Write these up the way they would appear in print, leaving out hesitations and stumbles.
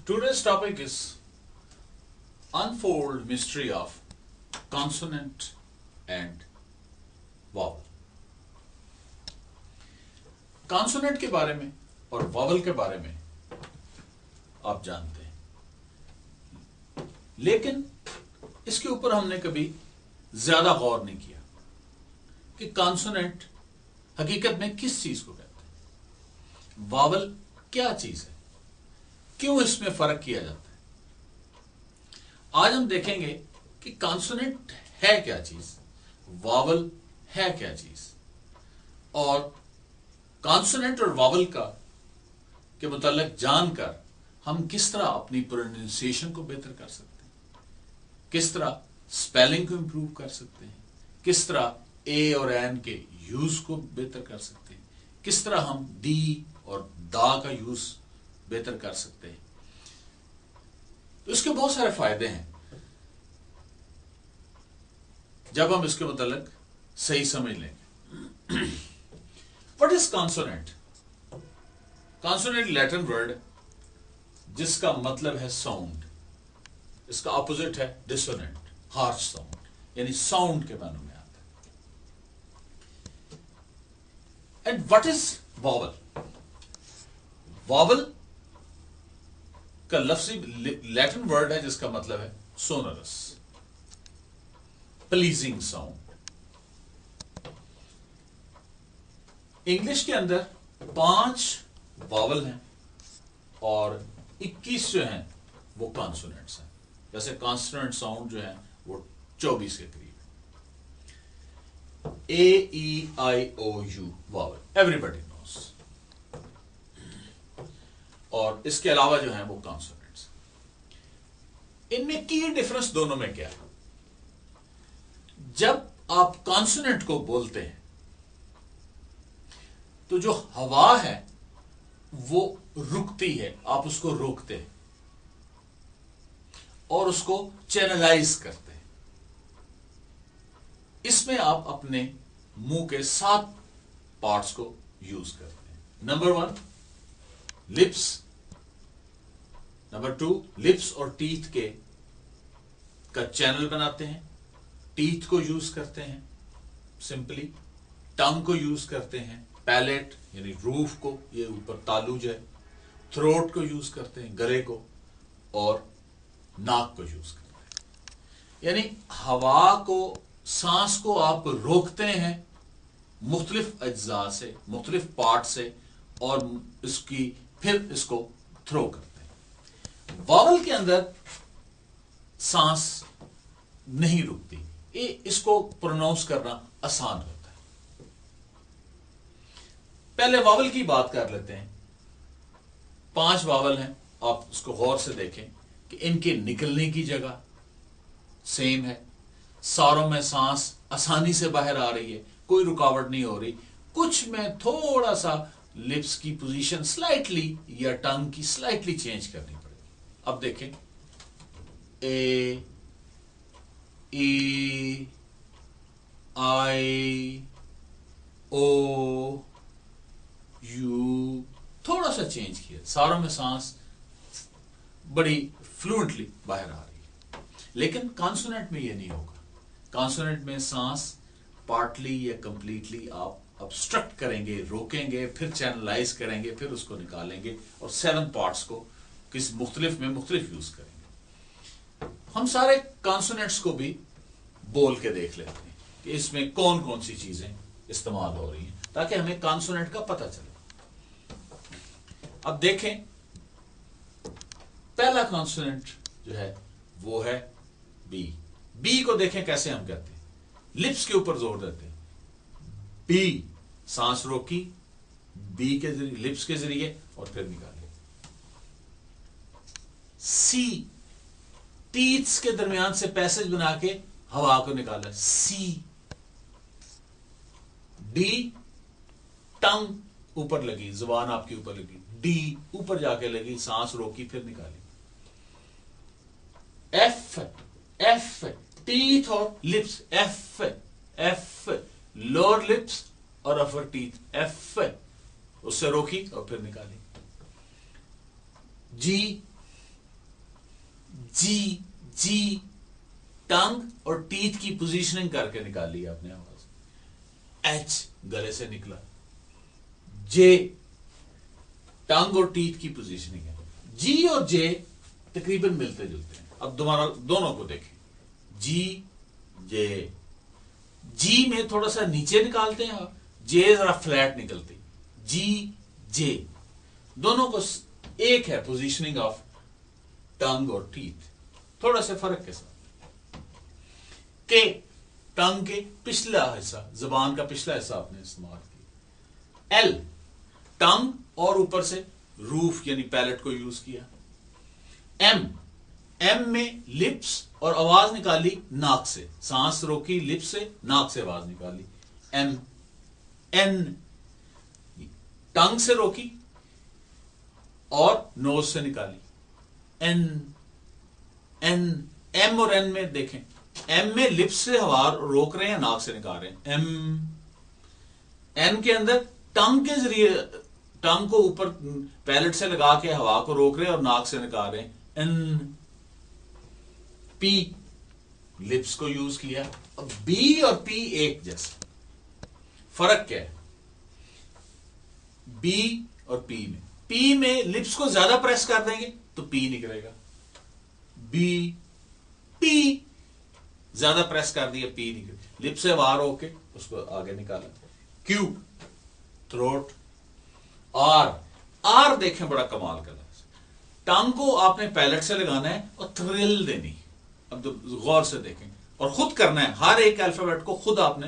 Today's topic is unfold mystery of consonant and vowel. Consonant के बारे में और वॉवल के बारे में आप जानते हैं, लेकिन इसके ऊपर हमने कभी ज्यादा गौर नहीं किया कि कॉन्सोनेंट हकीकत में किस चीज को कहते हैं, वॉवल क्या चीज है, क्यों इसमें फर्क किया जाता है। आज हम देखेंगे कि कॉन्सोनेंट है क्या चीज, वॉवल है क्या चीज, और कॉन्सोनेंट और वॉवल का के मुताल्लिक जानकर हम किस तरह अपनी प्रोनाउंसिएशन को बेहतर कर सकते हैं, किस तरह स्पेलिंग को इंप्रूव कर सकते हैं, किस तरह ए और एन के यूज को बेहतर कर सकते हैं, किस तरह हम डी और दा का यूज बेहतर कर सकते हैं। तो इसके बहुत सारे फायदे हैं जब हम इसके मुताल्लिक सही समझ लेंगे। What is consonant? Consonant Latin word जिसका मतलब है साउंड, इसका ऑपोजिट है डिसोनेंट, हार्श साउंड, यानी साउंड के मानों में आता है। And what is vowel? Vowel का लफ्जी लैटिन वर्ड है जिसका मतलब है सोनरस, प्लीजिंग साउंड। इंग्लिश के अंदर 5 वॉवल हैं और 21 जो हैं वो कॉन्सोनेंट्स हैं। जैसे कॉन्सोनेंट साउंड जो है वो 24 के करीब है। A-E-I-O-U वॉवल एवरीबॉडी नोस, और इसके अलावा जो है वो कॉन्सोनेंट्स। इनमें की डिफरेंस दोनों में क्या है? जब आप कॉन्सोनेंट को बोलते हैं तो जो हवा है वो रुकती है, आप उसको रोकते हैं और उसको चैनलाइज करते हैं। इसमें आप अपने मुंह के 7 पार्ट्स को यूज करते हैं। नंबर 1 लिप्स, नंबर 2 लिप्स और टीथ का चैनल बनाते हैं, टीथ को यूज करते हैं सिंपली, टंग को यूज करते हैं, पैलेट यानी रूफ को, ये ऊपर तालू जो है, थ्रोट को यूज करते हैं, गले को, और नाक को यूज करते हैं। यानी हवा को, सांस को आप रोकते हैं मुख्तलिफ अज्जा से, मुख्तलिफ पार्ट से, और इसकी फिर इसको थ्रो करते हैं। वॉवल के अंदर सांस नहीं रुकती, इसको प्रोनाउंस करना आसान होता है। पहले वावल की बात कर लेते हैं। 5 वावल हैं, आप उसको गौर से देखें कि इनके निकलने की जगह सेम है। सारों में सांस आसानी से बाहर आ रही है, कोई रुकावट नहीं हो रही। कुछ में थोड़ा सा लिप्स की पोजीशन स्लाइटली या टंग की स्लाइटली चेंज करनी पड़ेगी। अब देखें, ए, ई, आई, ओ, यू, थोड़ा सा चेंज किया, सारों में सांस बड़ी फ्लुएंटली बाहर आ रही है। लेकिन कॉन्सोनेंट में ये नहीं होगा। कॉन्सोनेंट में सांस पार्टली या कंप्लीटली आप ऑब्स्ट्रक्ट करेंगे, रोकेंगे, फिर चैनलाइज करेंगे, फिर उसको निकालेंगे, और 7 पार्ट्स को किस मुख्तलिफ में मुख्तलिफ यूज करेंगे। हम सारे कॉन्सोनेंट्स को भी बोल के देख लेते हैं कि इसमें कौन कौन सी चीजें इस्तेमाल हो रही हैं, ताकि हमें कॉन्सोनेंट का पता चले। अब देखें, पहला कॉन्सोनेंट जो है वो है बी। बी को देखें कैसे हम कहते हैं, लिप्स के ऊपर जोर देते हैं। बी, सांस रोकी, बी के जरिए, लिप्स के जरिए, और फिर निकाले। सी, टीथ्स के दरमियान से पैसेज बना के हवा को निकाला, सी। डी, टंग ऊपर लगी, जुबान आपकी ऊपर लगी, डी ऊपर जाके लगी, सांस रोकी, फिर निकाली। एफ, एफ टीथ और lips, F, F lower lips और अपर टीथ, एफ, उससे रोकी और फिर निकाली। जी, जी, जी, टंग और टीथ की पोजीशनिंग करके निकाली आपने आवाज। एच गले से निकला। जे टंग और टीथ की पोजीशनिंग है। जी और जे तकरीबन मिलते जुलते हैं। अब दोबारा दोनों को देखें, जी, जे। जी में थोड़ा सा नीचे निकालते हैं आप, जे जरा फ्लैट निकलती। जी, जे, दोनों को एक है पोजीशनिंग ऑफ टंग और टीथ, थोड़ा सा फर्क के साथ। के टंग के पिछला हिस्सा, जबान का पिछला हिस्सा आपने इस्तेमाल किया। एल टंग और ऊपर से रूफ यानी पैलेट को यूज किया। एम, एम में लिप्स और आवाज निकाली नाक से, सांस रोकी लिप्स से, नाक से आवाज निकाली। एम। एन टंग से रोकी और नोज से निकाली। N, N. एम और एन में देखें, एम में लिप्स से हवा रोक रहे हैं, नाक से निकाल रहे हैं। एम। एन के अंदर टंग के जरिए, टंग को ऊपर पैलेट से लगा के हवा को रोक रहे हैं और नाक से निकाल रहे हैं। एन। पी लिप्स को यूज किया। अब बी और पी एक जैसे, फर्क क्या है बी और पी में? पी में लिप्स को ज्यादा प्रेस कर देंगे तो पी निकलेगा। बी, पी ज्यादा प्रेस कर दिया, पी निकले। लिप से बाहर होके उसको आगे निकाला। Q throat. आर, आर देखें बड़ा कमाल का लफ्ज। टंग को आपने पैलेट से लगाना है और थ्रिल देनी। अब तो गौर से देखें और खुद करना है, हर एक अल्फाबेट को खुद आपने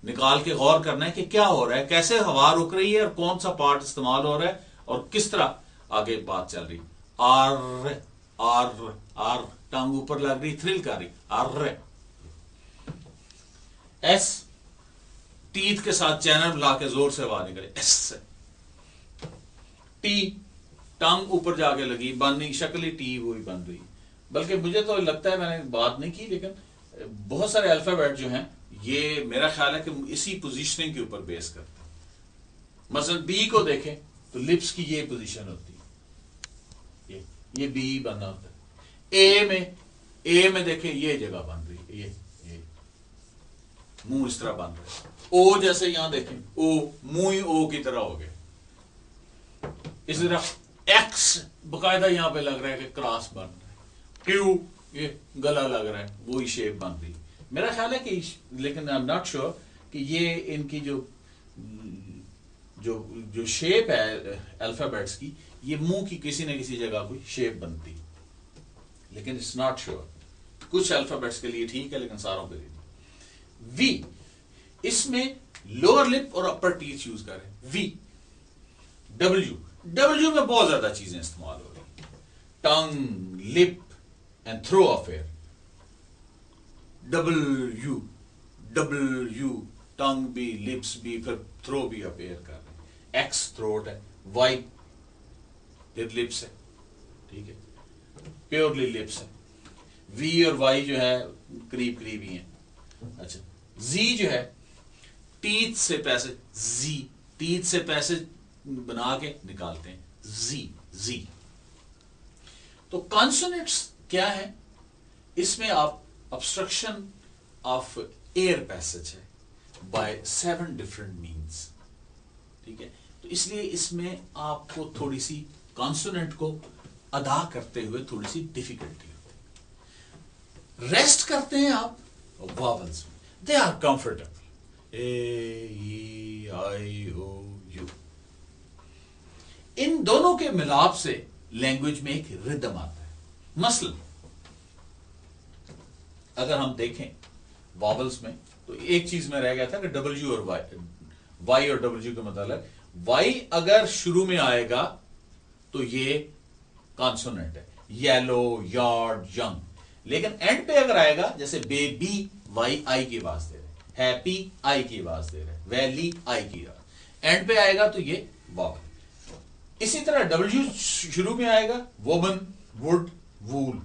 निकाल के गौर करना है कि क्या हो रहा है, कैसे हवा रुक रही है और कौन सा पार्ट इस्तेमाल हो रहा है और किस तरह आगे बात चल रही। आर, आर, आर टंग ऊपर लग रही, थ्रिल कर रही। आर। एस टीथ के साथ चैनल मिला के जोर से आवाज निकले, एस से। टी टंग ऊपर जाके लगी, बननी शक्ल ही टी वही बन रही। बल्कि मुझे तो लगता है, मैंने बात नहीं की, लेकिन बहुत सारे अल्फाबेट जो हैं ये मेरा ख्याल है कि इसी पोजीशनिंग के ऊपर बेस करते हैं। मसलन बी को देखें तो लिप्स की ये पोजीशन होती है, ये बी बनना होता है। ए में देखें ये जगह बन रही है, ये मुंह इस तरह बन रहा है। ओ जैसे यहां देखें, ओ मुंह ही ओ की तरह हो गया। इसी तरह एक्स बकायदा यहां पे लग रहा है कि क्रॉस बन रहा है। क्यू ये गला लग रहा है, वही शेप बन रही है। मेरा ख्याल है कि, लेकिन आई एम नॉट श्योर कि ये इनकी जो शेप है अल्फाबेट्स की, ये मुंह की किसी न किसी जगह कोई शेप बनती, लेकिन इट्स नॉट श्योर। कुछ अल्फाबेट्स के लिए ठीक है, लेकिन सारों के लिए नहीं। वी, इसमें लोअर लिप और अपर टीथ यूज करें। वी। डब्ल्यू, डब्ल्यू में बहुत ज्यादा चीजें इस्तेमाल हो रही, tongue, lip and throw of air. W, W tongue भी, लिप्स भी, फिर थ्रो भी ऑफ एयर कर रहे हैं। एक्स थ्रोट है। वाई फिर लिप्स है, ठीक है, प्योरली लिप्स है। वी और वाई जो है करीब करीब ही है। अच्छा, जी जो है टीथ से पैसे, जी टीथ से पैसे बना के निकालते हैं, जी, जी। तो कॉन्सोनेंट्स क्या है? इसमें आप obstruction of air passage है by 7 different means, ठीक है। तो इसलिए इसमें आपको थोड़ी सी कॉन्सोनेंट को अदा करते हुए थोड़ी सी डिफिकल्टी होती है। रेस्ट करते हैं आप वॉवल्स में, they are comfortable. A, E, I, O, U. इन दोनों के मिलाप से लैंग्वेज में एक रिदम आता है। मसलन अगर हम देखें वॉवल्स में, तो एक चीज में रह गया था कि डब्ल्यू और वाई और डब्ल्यू का मतलब, वाई अगर शुरू में आएगा तो ये कॉन्सोनेंट है, येलो, यार्ड, यंग। लेकिन एंड पे अगर आएगा, जैसे बेबी, वाई आई की आवाज दे रहे, हैप्पी आई की आवाज दे रहे, वैली आई की आवाज, एंड पे आएगा तो ये वॉवल। इसी तरह डब्ल्यू शुरू में आएगा, वोमन, वुड, वूल,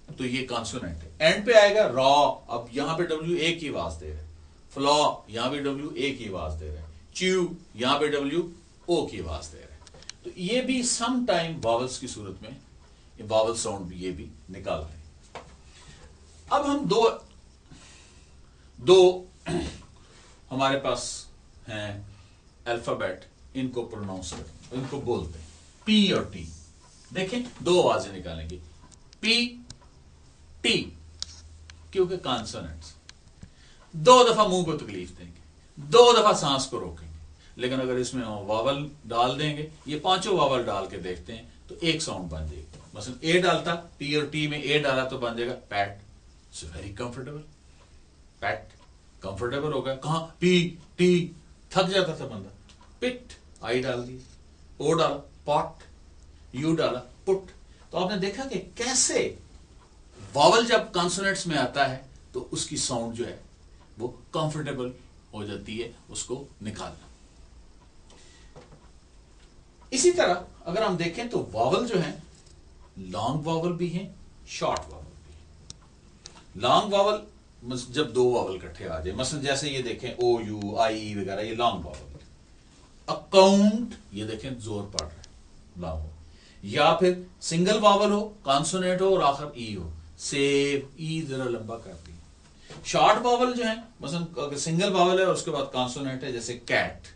तो ये कॉन्सोनेंट है। एंड पे आएगा रॉ, अब यहां पे डब्ल्यू ए की आवाज दे रहे, फ्लॉ यहां पे डब्ल्यू ए की आवाज दे रहे, च्यू यहां पे डब्ल्यू ओ की आवाज दे रहे। तो ये भी सम टाइम वावल्स की सूरत में ये वावल साउंड भी ये भी निकाल रहे हैं। अब हम दो हमारे पास हैं अल्फाबेट, इनको प्रोनाउंस करते, इनको बोलते हैं पी और टी। देखें, दो आवाजें निकालेंगे, पी टी, क्योंकि कॉन्सोनेंट्स। दो दफा मुंह को तकलीफ देंगे, दो दफा सांस को रोकेंगे, लेकिन अगर इसमें हम वावल डाल देंगे, ये पांचों वावल डाल के देखते हैं तो एक साउंड बन जाएगी। मसलन ए डालता, पी और टी में ए डाला तो बन जाएगा PAT. It's very comfortable, PAT comfortable हो गया। कहां पी टी, थक जाता था बंदा। पिट, आई डाल दी, ओ डाला पॉट, यू डाला पुट। तो आपने देखा कि कैसे वावल जब कॉन्सोनेंट्स में आता है तो उसकी साउंड जो है वो कंफर्टेबल हो जाती है उसको निकालना। इसी तरह अगर हम देखें तो वावल जो है लॉन्ग वावल भी है, शॉर्ट वावल भी है। लॉन्ग वावल जब दो वावल इकट्ठे आ जाए, मसलन जैसे ये देखें ओ यू आई वगैरह, ये लॉन्ग वावल है। अकाउंट, ये देखें जोर पड़ रहा है लॉन्ग हो, या फिर सिंगल वावल हो, कॉन्सोनेंट हो और आखिर ई हो, सेव, ई जरा लंबा करती है। शॉर्ट वावल जो है, मसलन अगर सिंगल वावल है और उसके बाद कॉन्सोनेंट है, जैसे कैट,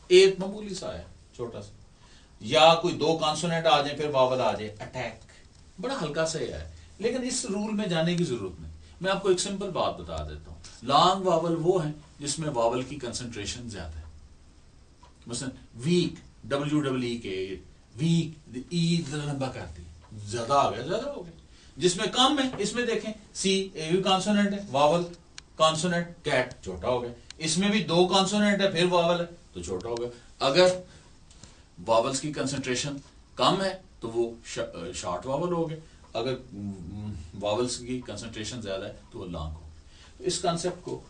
एक मामूली सा है छोटा सा, या कोई दो कॉन्सोनेंट आ जाए फिर वावल आ जाए, अटैक, बड़ा हल्का सा है। लेकिन इस रूल में जाने की जरूरत नहीं, मैं आपको एक सिंपल बात बता देता हूं। लॉन्ग वावल वो है जिसमें वावल की कंसंट्रेशन ज्यादा है। मसलन वीक, WEE के वीक, ई लंबा करती है, ज्यादा आ गया, ज्यादा हो गया। जिसमें कम है, इसमें देखें सी, ए भी कॉन्सोनेंट है, वावल कॉन्सोनेंट, कैट छोटा हो गया। इसमें भी दो कॉन्सोनेंट है फिर वावल है तो छोटा हो गया। अगर वावल्स की कंसंट्रेशन कम है तो वो शॉर्ट वावल हो गए, अगर वावल्स की कंसंट्रेशन ज्यादा है तो वो लॉन्ग हो। तो इस कॉन्सेप्ट को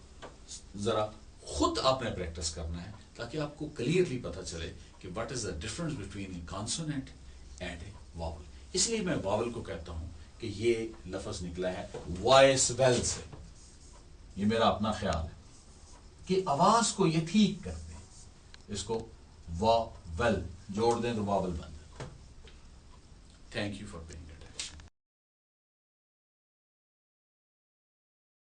जरा खुद आपने प्रैक्टिस करना है ताकि आपको क्लियरली पता चले कि what is the difference between A consonant and A vowel. इसलिए मैं वावल को कहता हूं कि ये लफ्ज निकला है वॉइस वेल से। ये मेरा अपना ख्याल है कि आवाज को ये ठीक कर दें, इसको वावल जोड़ दें तो वावल बन जाता है। Thank you for being